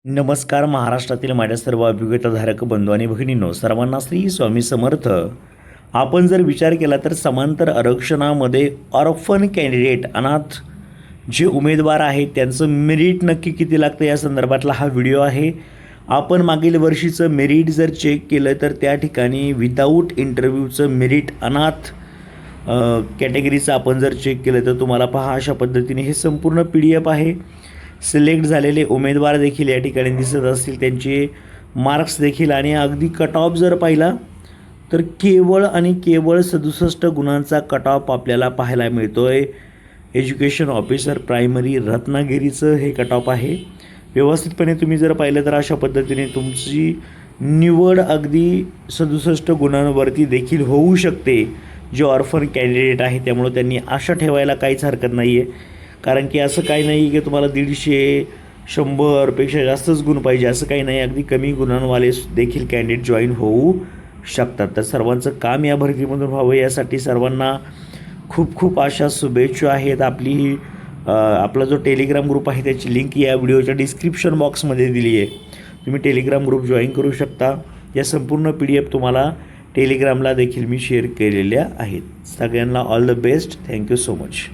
नमस्कार. महाराष्ट्रातील माझ्या सर्व अभिज्ञताधारक बंधू आणि भगिनींनो, सर्वांना श्री स्वामी समर्थ. आपण जर विचार केला तर समांतर आरक्षणामध्ये ऑर्फन कॅन्डिडेट अनाथ जे उमेदवार आहेत त्यांचं मेरिट नक्की किती लागतं या संदर्भातला हा व्हिडिओ आहे. आपण मागील वर्षीचं मेरिट जर चेक केलं तर त्या ठिकाणी विदाऊट इंटरव्ह्यूचं मेरिट अनाथ कॅटेगरीचं आपण जर चेक केलं तर तुम्हाला पहा अशा पद्धतीने हे संपूर्ण PDF आहे. सिलेक्ट झालेले उमेदवार देखील या ठिकाणी दिसत असतील, त्यांचे मार्क्स देखील, आणि अगदी कट ऑफ जर पाहिला तर केवळ आणि केवळ 67 गुणांचा कट ऑफ आपल्याला पाहायला मिळतो आहे. एज्युकेशन ऑफिसर प्रायमरी रत्नागिरीचं हे कट ऑफ आहे. व्यवस्थितपणे तुम्ही जर पाहिलं तर अशा पद्धतीने तुमची निवड अगदी 67 गुणांवरती देखील होऊ शकते जे ऑर्फन कॅन्डिडेट आहे. त्यामुळं त्यांनी आशा ठेवायला काहीच हरकत नाही आहे, कारण की असं काही नाही की तुम्हाला 150 100पेक्षा जास्तच गुण पाहिजे, असं काही नाही. अगदी कमी गुणांवाले देखील कॅन्डिडेट जॉईन होऊ शकतात. तर सर्वांचं काम या भरतीमधून व्हावं यासाठी सर्वांना खूप खूप अशा शुभेच्छा आहेत. आपला जो टेलिग्राम ग्रुप आहे त्याची लिंक या व्हिडिओच्या डिस्क्रिप्शन बॉक्समध्ये दिली आहे. तुम्ही टेलिग्राम ग्रुप जॉईन करू शकता. या संपूर्ण PDF तुम्हाला टेलिग्रामला देखील मी शेअर केलेल्या आहेत. सगळ्यांना all the best. Thank you so much.